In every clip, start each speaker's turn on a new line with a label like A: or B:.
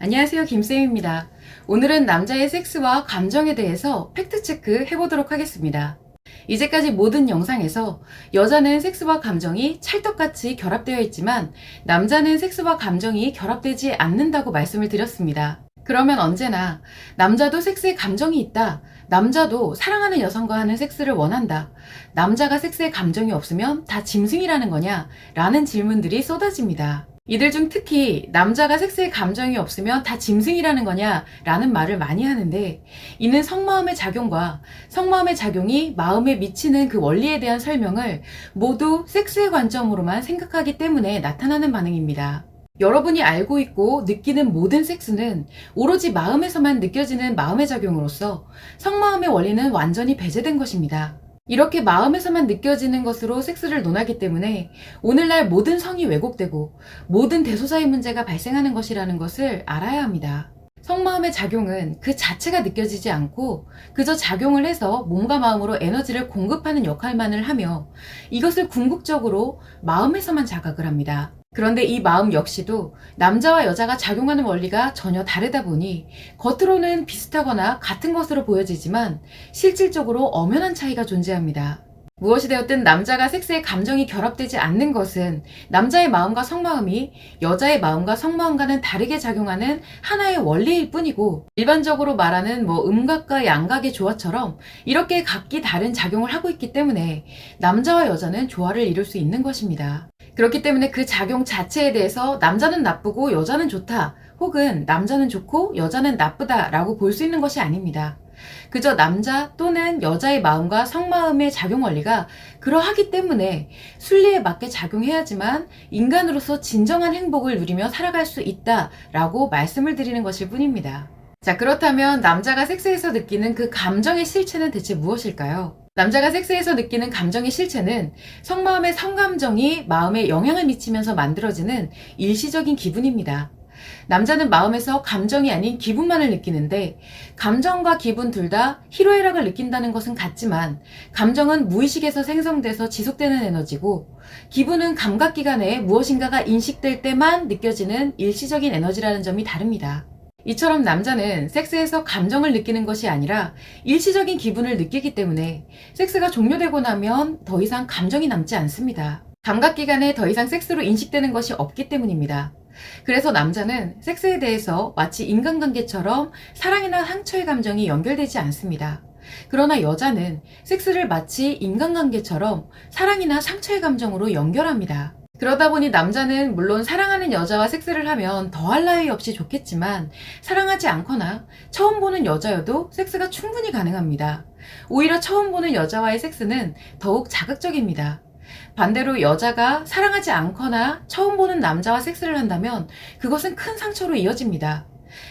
A: 안녕하세요, 김쌤입니다. 오늘은 남자의 섹스와 감정에 대해서 팩트체크 해보도록 하겠습니다. 이제까지 모든 영상에서 여자는 섹스와 감정이 찰떡같이 결합되어 있지만 남자는 섹스와 감정이 결합되지 않는다고 말씀을 드렸습니다. 그러면 언제나 남자도 섹스에 감정이 있다. 남자도 사랑하는 여성과 하는 섹스를 원한다. 남자가 섹스에 감정이 없으면 다 짐승이라는 거냐? 라는 질문들이 쏟아집니다. 이들 중 특히 남자가 섹스에 감정이 없으면 다 짐승이라는 거냐? 라는 말을 많이 하는데 이는 성마음의 작용과 성마음의 작용이 마음에 미치는 그 원리에 대한 설명을 모두 섹스의 관점으로만 생각하기 때문에 나타나는 반응입니다. 여러분이 알고 있고 느끼는 모든 섹스는 오로지 마음에서만 느껴지는 마음의 작용으로서 성마음의 원리는 완전히 배제된 것입니다. 이렇게 마음에서만 느껴지는 것으로 섹스를 논하기 때문에 오늘날 모든 성이 왜곡되고 모든 대소사의 문제가 발생하는 것이라는 것을 알아야 합니다. 성마음의 작용은 그 자체가 느껴지지 않고 그저 작용을 해서 몸과 마음으로 에너지를 공급하는 역할만을 하며 이것을 궁극적으로 마음에서만 자각을 합니다. 그런데 이 마음 역시도 남자와 여자가 작용하는 원리가 전혀 다르다 보니 겉으로는 비슷하거나 같은 것으로 보여지지만 실질적으로 엄연한 차이가 존재합니다. 무엇이 되었든 남자가 섹스에 감정이 결합되지 않는 것은 남자의 마음과 성마음이 여자의 마음과 성마음과는 다르게 작용하는 하나의 원리일 뿐이고 일반적으로 말하는 음각과 양각의 조화처럼 이렇게 각기 다른 작용을 하고 있기 때문에 남자와 여자는 조화를 이룰 수 있는 것입니다. 그렇기 때문에 그 작용 자체에 대해서 남자는 나쁘고 여자는 좋다 혹은 남자는 좋고 여자는 나쁘다 라고 볼 수 있는 것이 아닙니다. 그저 남자 또는 여자의 마음과 성마음의 작용 원리가 그러하기 때문에 순리에 맞게 작용해야지만 인간으로서 진정한 행복을 누리며 살아갈 수 있다라고 말씀을 드리는 것일 뿐입니다. 자, 그렇다면 남자가 섹스에서 느끼는 그 감정의 실체는 대체 무엇일까요? 남자가 섹스에서 느끼는 감정의 실체는 성마음의 성감정이 마음에 영향을 미치면서 만들어지는 일시적인 기분입니다. 남자는 마음에서 감정이 아닌 기분만을 느끼는데 감정과 기분 둘 다 희로애락을 느낀다는 것은 같지만 감정은 무의식에서 생성돼서 지속되는 에너지고 기분은 감각기관에 무엇인가가 인식될 때만 느껴지는 일시적인 에너지라는 점이 다릅니다. 이처럼 남자는 섹스에서 감정을 느끼는 것이 아니라 일시적인 기분을 느끼기 때문에 섹스가 종료되고 나면 더 이상 감정이 남지 않습니다. 감각기관에 더 이상 섹스로 인식되는 것이 없기 때문입니다. 그래서 남자는 섹스에 대해서 마치 인간관계처럼 사랑이나 상처의 감정이 연결되지 않습니다. 그러나 여자는 섹스를 마치 인간관계처럼 사랑이나 상처의 감정으로 연결합니다. 그러다 보니 남자는 물론 사랑하는 여자와 섹스를 하면 더할 나위 없이 좋겠지만 사랑하지 않거나 처음 보는 여자여도 섹스가 충분히 가능합니다. 오히려 처음 보는 여자와의 섹스는 더욱 자극적입니다. 반대로 여자가 사랑하지 않거나 처음 보는 남자와 섹스를 한다면 그것은 큰 상처로 이어집니다.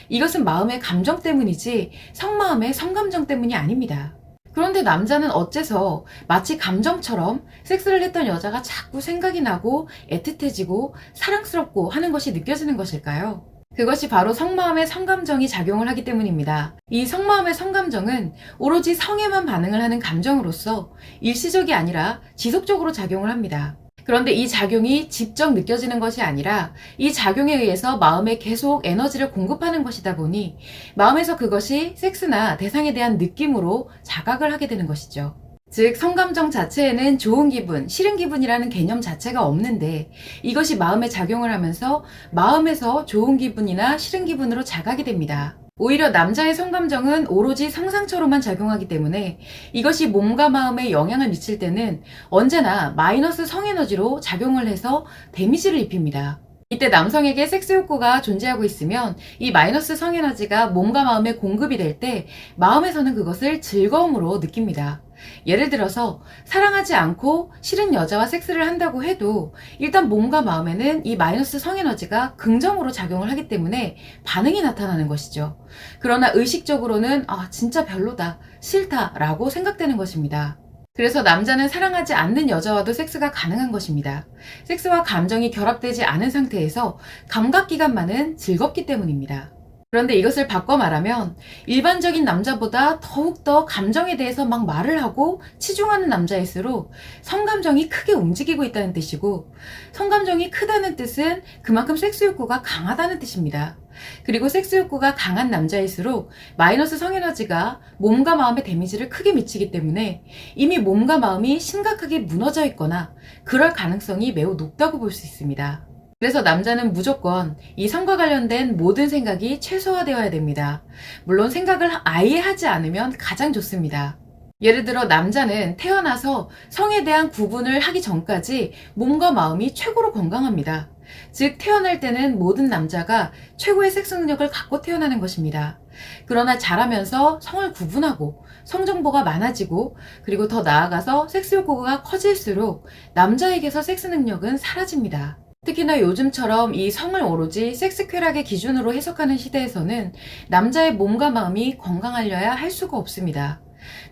A: 이것은 마음의 감정 때문이지 성마음의 성감정 때문이 아닙니다. 그런데 남자는 어째서 마치 감정처럼 섹스를 했던 여자가 자꾸 생각이 나고 애틋해지고 사랑스럽고 하는 것이 느껴지는 것일까요? 그것이 바로 성마음의 성감정이 작용을 하기 때문입니다. 이 성마음의 성감정은 오로지 성에만 반응을 하는 감정으로서 일시적이 아니라 지속적으로 작용을 합니다. 그런데 이 작용이 직접 느껴지는 것이 아니라 이 작용에 의해서 마음에 계속 에너지를 공급하는 것이다 보니 마음에서 그것이 섹스나 대상에 대한 느낌으로 자각을 하게 되는 것이죠. 즉 성감정 자체에는 좋은 기분, 싫은 기분이라는 개념 자체가 없는데 이것이 마음에 작용을 하면서 마음에서 좋은 기분이나 싫은 기분으로 자각이 됩니다. 오히려 남자의 성감정은 오로지 성상처로만 작용하기 때문에 이것이 몸과 마음에 영향을 미칠 때는 언제나 마이너스 성에너지로 작용을 해서 데미지를 입힙니다. 이때 남성에게 섹스 욕구가 존재하고 있으면 이 마이너스 성에너지가 몸과 마음에 공급이 될 때 마음에서는 그것을 즐거움으로 느낍니다. 예를 들어서 사랑하지 않고 싫은 여자와 섹스를 한다고 해도 일단 몸과 마음에는 이 마이너스 성에너지가 긍정으로 작용을 하기 때문에 반응이 나타나는 것이죠. 그러나 의식적으로는 진짜 별로다, 싫다 라고 생각되는 것입니다. 그래서 남자는 사랑하지 않는 여자와도 섹스가 가능한 것입니다. 섹스와 감정이 결합되지 않은 상태에서 감각기관만은 즐겁기 때문입니다. 그런데 이것을 바꿔 말하면 일반적인 남자보다 더욱더 감정에 대해서 막 말을 하고 치중하는 남자일수록 성감정이 크게 움직이고 있다는 뜻이고, 성감정이 크다는 뜻은 그만큼 섹스 욕구가 강하다는 뜻입니다. 그리고 섹스 욕구가 강한 남자일수록 마이너스 성에너지가 몸과 마음에 데미지를 크게 미치기 때문에 이미 몸과 마음이 심각하게 무너져 있거나 그럴 가능성이 매우 높다고 볼 수 있습니다. 그래서 남자는 무조건 이 성과 관련된 모든 생각이 최소화되어야 됩니다. 물론 생각을 아예 하지 않으면 가장 좋습니다. 예를 들어 남자는 태어나서 성에 대한 구분을 하기 전까지 몸과 마음이 최고로 건강합니다. 즉 태어날 때는 모든 남자가 최고의 섹스 능력을 갖고 태어나는 것입니다. 그러나 자라면서 성을 구분하고 성정보가 많아지고, 그리고 더 나아가서 섹스 욕구가 커질수록 남자에게서 섹스 능력은 사라집니다. 특히나 요즘처럼 이 성을 오로지 섹스 쾌락의 기준으로 해석하는 시대에서는 남자의 몸과 마음이 건강하려야 할 수가 없습니다.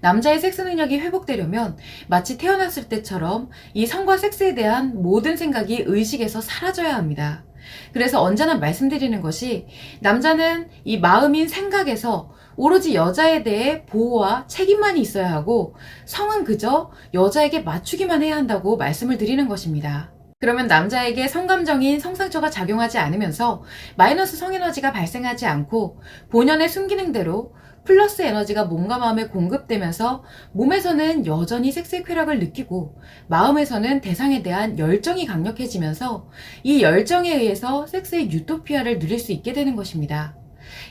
A: 남자의 섹스 능력이 회복되려면 마치 태어났을 때처럼 이 성과 섹스에 대한 모든 생각이 의식에서 사라져야 합니다. 그래서 언제나 말씀드리는 것이, 남자는 이 마음인 생각에서 오로지 여자에 대해 보호와 책임만이 있어야 하고, 성은 그저 여자에게 맞추기만 해야 한다고 말씀을 드리는 것입니다. 그러면 남자에게 성감정인 성상처가 작용하지 않으면서 마이너스 성에너지가 발생하지 않고 본연의 순기능대로 플러스 에너지가 몸과 마음에 공급되면서 몸에서는 여전히 섹스의 쾌락을 느끼고 마음에서는 대상에 대한 열정이 강력해지면서 이 열정에 의해서 섹스의 유토피아를 누릴 수 있게 되는 것입니다.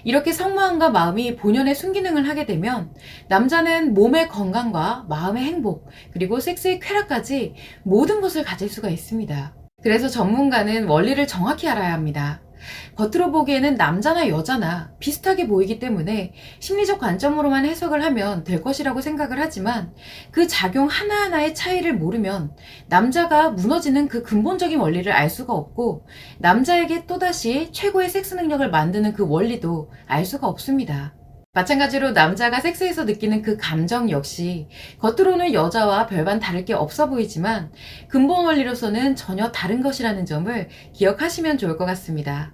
A: 이렇게 성마음과 마음이 본연의 순기능을 하게 되면 남자는 몸의 건강과 마음의 행복, 그리고 섹스의 쾌락까지 모든 것을 가질 수가 있습니다. 그래서 전문가는 원리를 정확히 알아야 합니다. 겉으로 보기에는 남자나 여자나 비슷하게 보이기 때문에 심리적 관점으로만 해석을 하면 될 것이라고 생각을 하지만, 그 작용 하나하나의 차이를 모르면 남자가 무너지는 그 근본적인 원리를 알 수가 없고, 남자에게 또다시 최고의 섹스 능력을 만드는 그 원리도 알 수가 없습니다. 마찬가지로 남자가 섹스에서 느끼는 그 감정 역시 겉으로는 여자와 별반 다를 게 없어 보이지만 근본 원리로서는 전혀 다른 것이라는 점을 기억하시면 좋을 것 같습니다.